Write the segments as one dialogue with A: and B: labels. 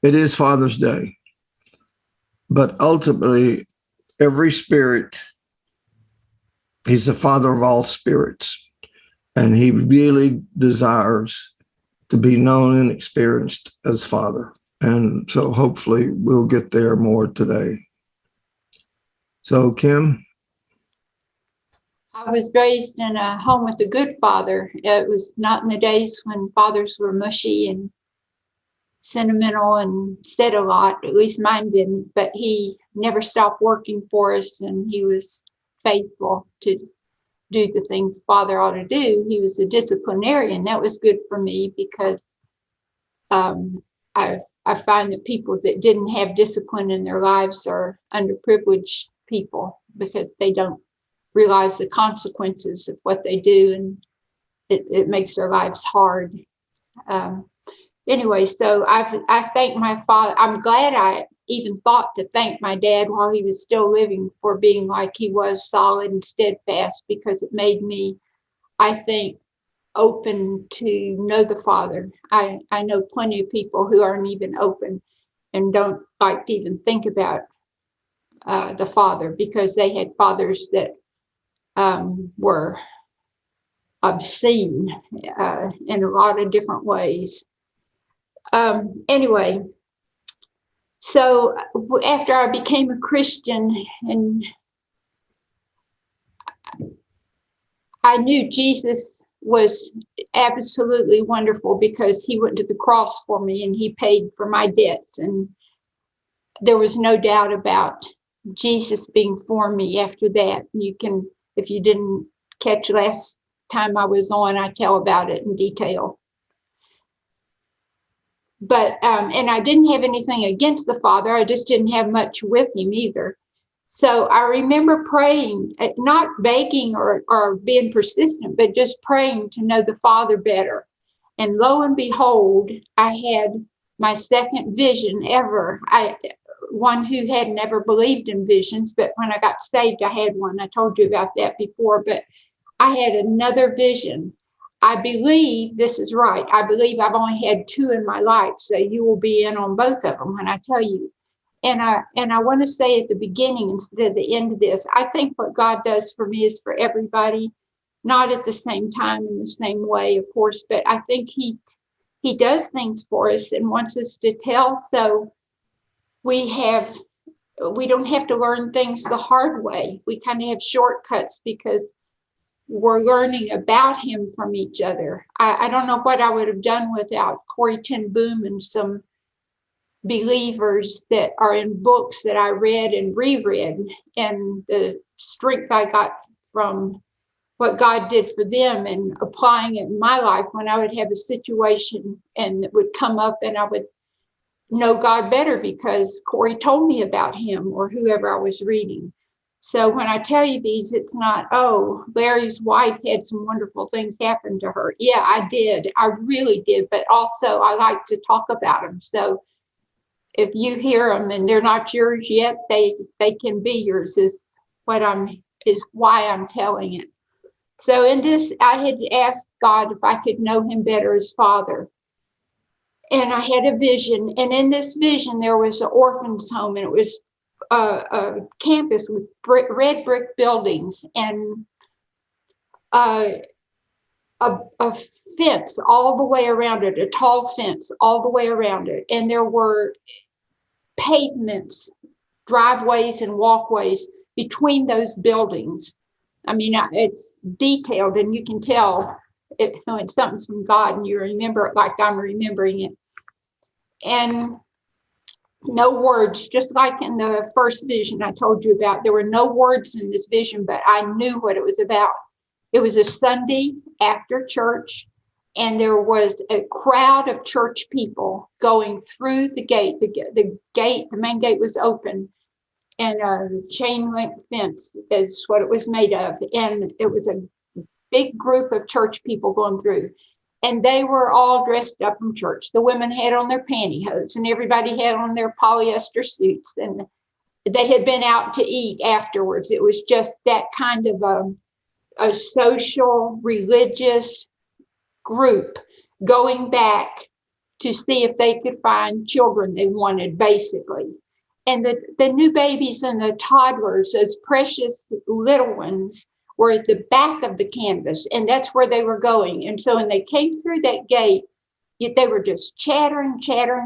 A: it is Father's Day. But ultimately, every spirit, he's the Father of all spirits. And he really desires to be known and experienced as Father. And so hopefully we'll get there more today. So, Kim?
B: I was raised in a home with a good father. It was not in the days when fathers were mushy and sentimental and said a lot. At least mine didn't. But he never stopped working for us, and he was faithful to do the things father ought to do. He was a disciplinarian. That was good for me because I find that people that didn't have discipline in their lives are underprivileged people because they don't realize the consequences of what they do, and it makes their lives hard. Anyway, so I thank my father. I'm glad I even thought to thank my dad while he was still living for being like he was, solid and steadfast, because it made me, I think, open to know the Father. I know plenty of people who aren't even open and don't like to even think about the Father because they had fathers that were obscene in a lot of different ways. Anyway, so after I became a Christian, and I knew Jesus was absolutely wonderful because he went to the cross for me and he paid for my debts. And there was no doubt about Jesus being for me after that. You can, if you didn't catch last time I was on, I tell about it in detail. But, and I didn't have anything against the Father. I just didn't have much with him either. So I remember praying, not begging or being persistent, but just praying to know the Father better. And lo and behold, I had my second vision ever. One who had never believed in visions, but when I got saved, I had one. I told you about that before, but I had another vision. I believe this is right. I believe I've only had two in my life, so you will be in on both of them when I tell you. And I want to say at the beginning instead of the end of this, I think what God does for me is for everybody, not at the same time in the same way, of course, but I think he does things for us and wants us to tell. So we don't have to learn things the hard way. We kind of have shortcuts because we're learning about him from each other. I don't know what I would have done without Corrie ten Boom and some believers that are in books that I read and reread, and the strength I got from what God did for them and applying it in my life when I would have a situation and it would come up and I would know God better because Corey told me about him or whoever I was reading. So when I tell you these, it's not, oh, Larry's wife had some wonderful things happen to her. Yeah, I did. I really did. But also I like to talk about them. So if you hear them and they're not yours yet, they can be yours is why I'm telling it. So in this, I had asked God if I could know him better as Father. And I had a vision. And in this vision, there was an orphan's home, and it was a campus with red brick buildings and a fence all the way around it, a tall fence all the way around it. And there were pavements, driveways and walkways between those buildings. I mean, it's detailed and you can tell when something's from God and you remember it like I'm remembering it. And no words, just like in the first vision I told you about, there were no words in this vision, but I knew what it was about. It was a Sunday after church, and there was a crowd of church people going through the gate. The main gate was open, and a chain link fence is what it was made of. And it was a big group of church people going through. And they were all dressed up from church. The women had on their pantyhose, and everybody had on their polyester suits. And they had been out to eat afterwards. It was just that kind of a social, religious group going back to see if they could find children they wanted, basically. And the new babies and the toddlers, those precious little ones, were at the back of the canvas, and that's where they were going. And so when they came through that gate, they were just chattering.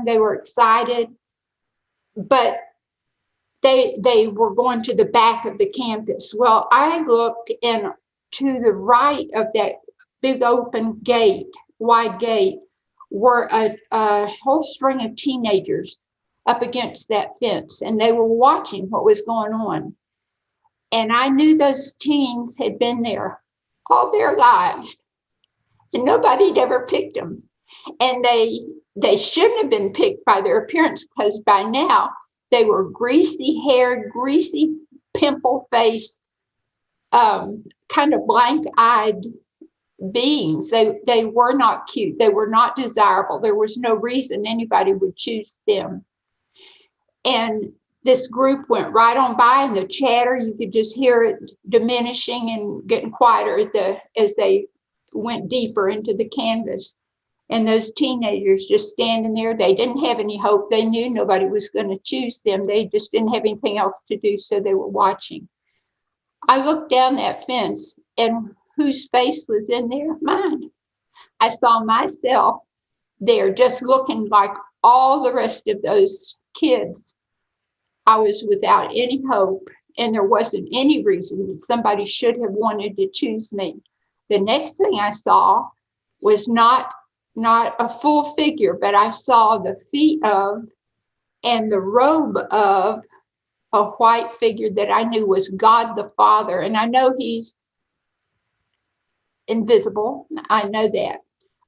B: They were excited, but they were going to the back of the campus. Well, I looked, and to the right of that big open gate, wide gate, were a whole string of teenagers up against that fence, and they were watching what was going on. And I knew those teens had been there all their lives, and nobody had ever picked them. And they shouldn't have been picked by their appearance, because by now they were greasy haired, greasy, pimple faced, kind of blank eyed beings. They were not cute. They were not desirable. There was no reason anybody would choose them. And this group went right on by, and the chatter, you could just hear it diminishing and getting quieter as they went deeper into the canvas. And those teenagers just standing there, they didn't have any hope. They knew nobody was going to choose them. They just didn't have anything else to do, so they were watching. I looked down that fence, and whose face was in there? Mine. I saw myself there, just looking like all the rest of those kids. I was without any hope, and there wasn't any reason that somebody should have wanted to choose me. The next thing I saw was not a full figure, but I saw the feet of and the robe of a white figure that I knew was God the Father. And I know he's invisible. I know that.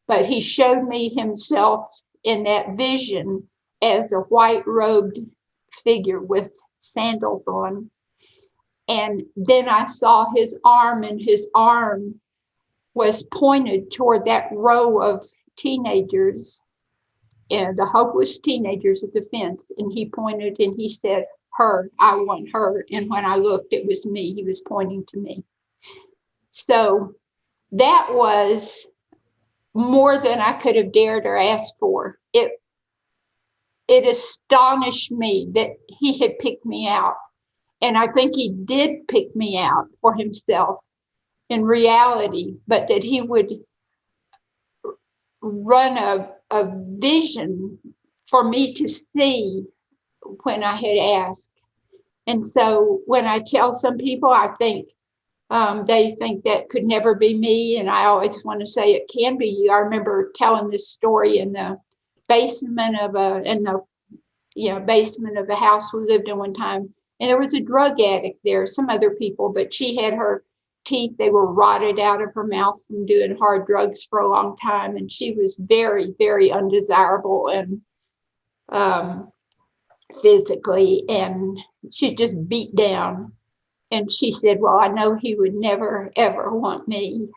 B: But he showed me himself in that vision as a white robed figure with sandals on. And then I saw his arm, and his arm was pointed toward that row of teenagers, and the hopeless teenagers at the fence. And he pointed and he said, "Her, I want her." And when I looked, it was me. He was pointing to me. So that was more than I could have dared or asked for. It astonished me that he had picked me out. And I think he did pick me out for himself in reality, but that he would run a vision for me to see when I had asked. And so when I tell some people, I think they think that could never be me. And I always want to say it can be you. I remember telling this story in the basement of basement of a house we lived in one time. And there was a drug addict there, some other people, but she had her teeth, they were rotted out of her mouth from doing hard drugs for a long time. And she was very, very undesirable and physically, and she's just beat down. And she said, "Well, I know he would never, ever want me."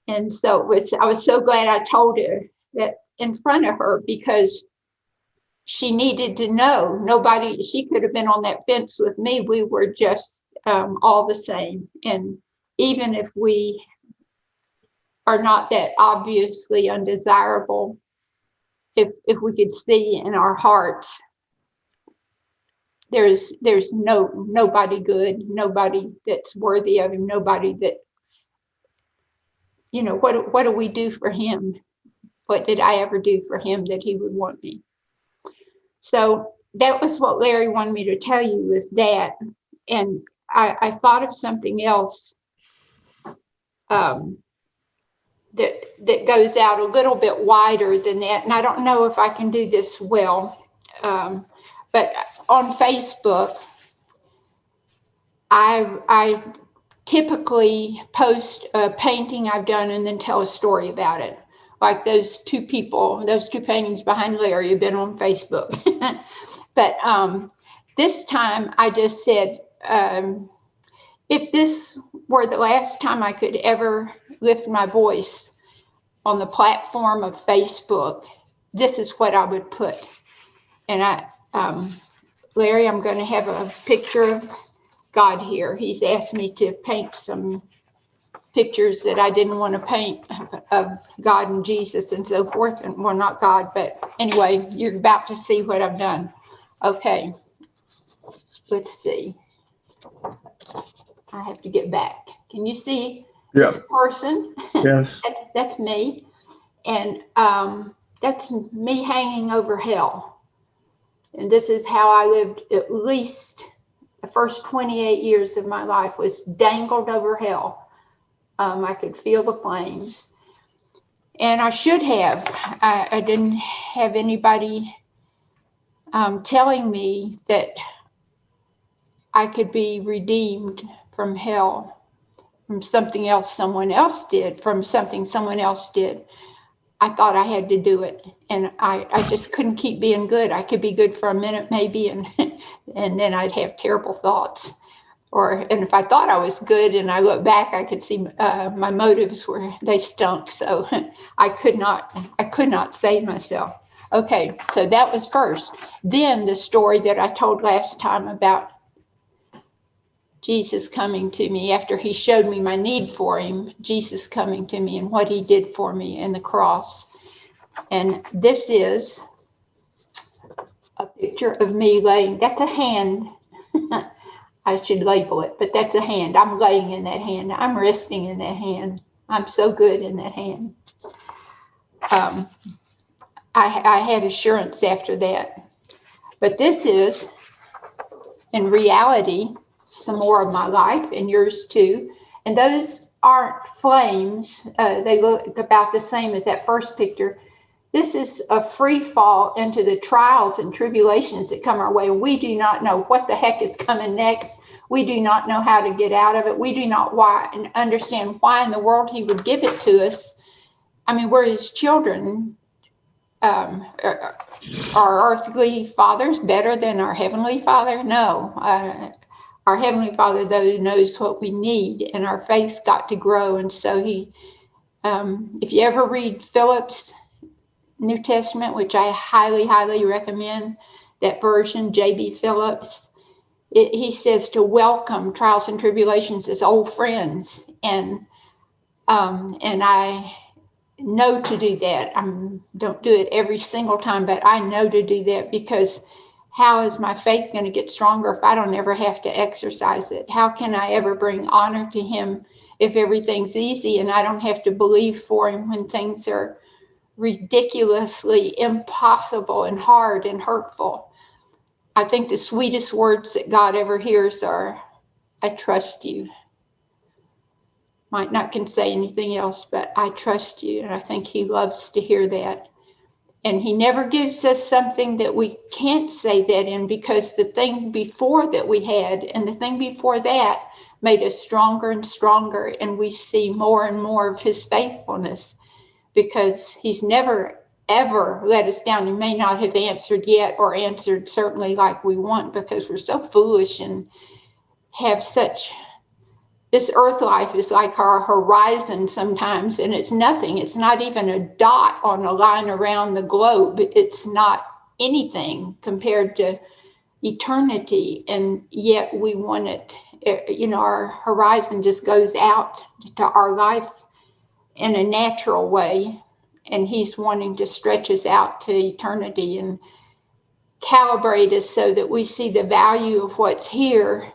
B: And so I was so glad I told her that in front of her, because she needed to know. She could have been on that fence with me. We were just all the same. And even if we are not that obviously undesirable, if we could see in our hearts, there's nobody good, nobody that's worthy of him, nobody that, what do we do for him? What did I ever do for him that he would want me? So that was what Larry wanted me to tell you, was that. And I thought of something else that goes out a little bit wider than that. And I don't know if I can do this well, but on Facebook, I typically post a painting I've done and then tell a story about it. Like those two paintings behind Larry have been on Facebook. But this time I just said, if this were the last time I could ever lift my voice on the platform of Facebook, this is what I would put. And Larry, I'm going to have a picture of God here. He's asked me to paint some pictures that I didn't want to paint of God and Jesus and so forth. And well, not God, but anyway, you're about to see what I've done. Okay, let's see. I have to get back. Can you see this person?
A: Yes.
B: That's me. And that's me hanging over hell. And this is how I lived at least the first 28 years of my life, was dangled over hell. I could feel the flames. And I should have. I didn't have anybody telling me that I could be redeemed from hell, from something else someone else did, from something someone else did. I thought I had to do it. And I just couldn't keep being good. I could be good for a minute maybe, and and then I'd have terrible thoughts. And if I thought I was good and I look back, I could see my motives they stunk. So I could not save myself. Okay, so that was first. Then the story that I told last time about Jesus coming to me after he showed me my need for him, Jesus coming to me and what he did for me in the cross. And this is a picture of me laying, that's a hand. I should label it, but that's a hand. I'm laying in that hand. I'm resting in that hand. I'm so good in that hand. I had assurance after that. But this is, in reality, some more of my life and yours too. And those aren't flames. They look about the same as that first picture. This is a free fall into the trials and tribulations that come our way. We do not know what the heck is coming next. We do not know how to get out of it. We do not understand why in the world he would give it to us. I mean, we're his children. Are our earthly fathers better than our heavenly Father? No. Our heavenly Father, though, knows what we need, and our faith's got to grow. And so if you ever read Philip's New Testament, which I highly, highly recommend, that version, J.B. Phillips, he says to welcome trials and tribulations as old friends. And I know to do that. I don't do it every single time, but I know to do that, because how is my faith going to get stronger if I don't ever have to exercise it? How can I ever bring honor to him if everything's easy and I don't have to believe for him when things are ridiculously impossible and hard and hurtful? I think the sweetest words that God ever hears are, I trust you. Might not can say anything else, but I trust you. And I think he loves to hear that. And he never gives us something that we can't say that in, because the thing before that we had and the thing before that made us stronger and stronger. And we see more and more of his faithfulness, because he's never, ever let us down. He may not have answered yet, or answered certainly like we want, because we're so foolish and have such, this earth life is like our horizon sometimes, and it's nothing. It's not even a dot on a line around the globe. It's not anything compared to eternity, and yet we want it. Our horizon just goes out to our life in a natural way, and he's wanting to stretch us out to eternity and calibrate us so that we see the value of what's here,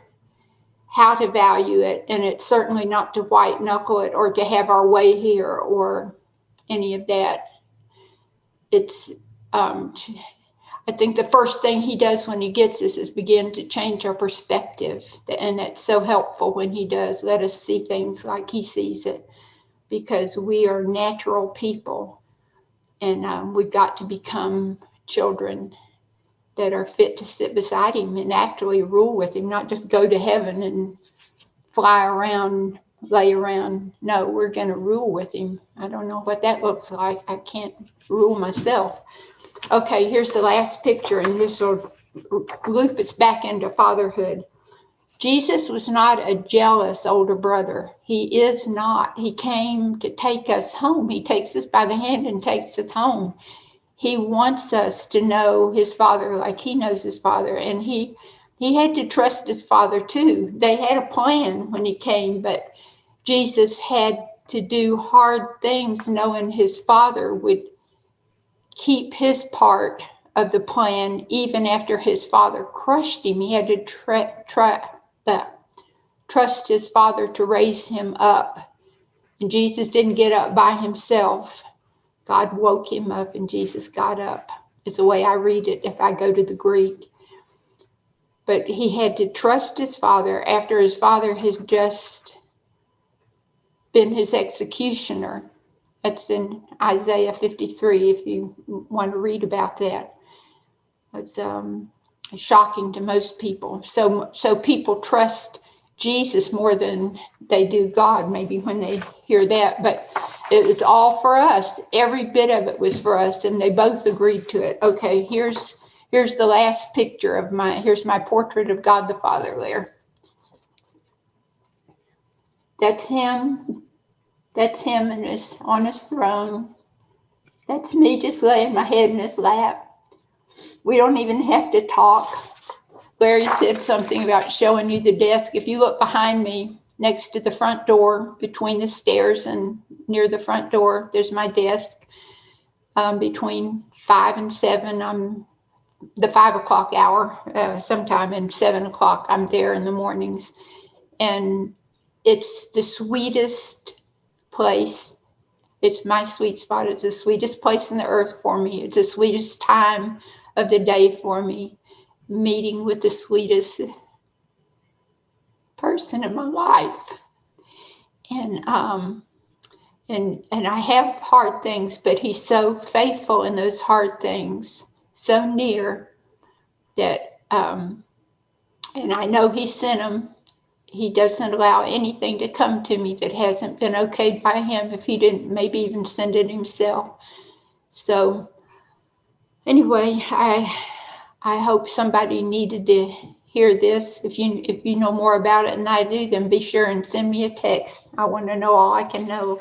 B: how to value it. And it's certainly not to white knuckle it or to have our way here or any of that. It's I think the first thing he does when he gets us is begin to change our perspective, and it's so helpful when he does let us see things like he sees it, because we are natural people, and we've got to become children that are fit to sit beside him and actually rule with him, not just go to heaven and fly around, lay around. No, we're going to rule with him. I don't know what that looks like. I can't rule myself. Okay, here's the last picture, and this will loop us back into fatherhood. Jesus was not a jealous older brother. He is not. He came to take us home. He takes us by the hand and takes us home. He wants us to know his father like he knows his father. And he had to trust his father too. They had a plan when he came, but Jesus had to do hard things knowing his Father would keep his part of the plan even after his Father crushed him. He had to trust his Father to raise him up. And Jesus didn't get up by himself. God woke him up and Jesus got up, is the way I read it if I go to the Greek. But he had to trust his Father after his Father has just been his executioner. That's in Isaiah 53, if you want to read about that. It's shocking to most people. So people trust Jesus more than they do God, maybe when they hear that. But it was all for us. Every bit of it was for us, and they both agreed to it. Okay, here's the last picture of here's my portrait of God the Father there. That's him. That's him on his throne. That's me just laying my head in his lap. We don't even have to talk. Larry said something about showing you the desk. If you look behind me, next to the front door, between the stairs and near the front door, there's my desk. Between 5 and 7, I'm the 5 o'clock hour, sometime, and 7 o'clock, I'm there in the mornings. And it's the sweetest place. It's my sweet spot. It's the sweetest place on the earth for me. It's the sweetest time of the day for me, meeting with the sweetest person in my life. And I have hard things, but he's so faithful in those hard things, so near that, and I know he sent him. He doesn't allow anything to come to me that hasn't been okayed by him, if he didn't maybe even send it himself. So anyway, I hope somebody needed to hear this. If you know more about it than I do, then be sure and send me a text. I want to know all I can know.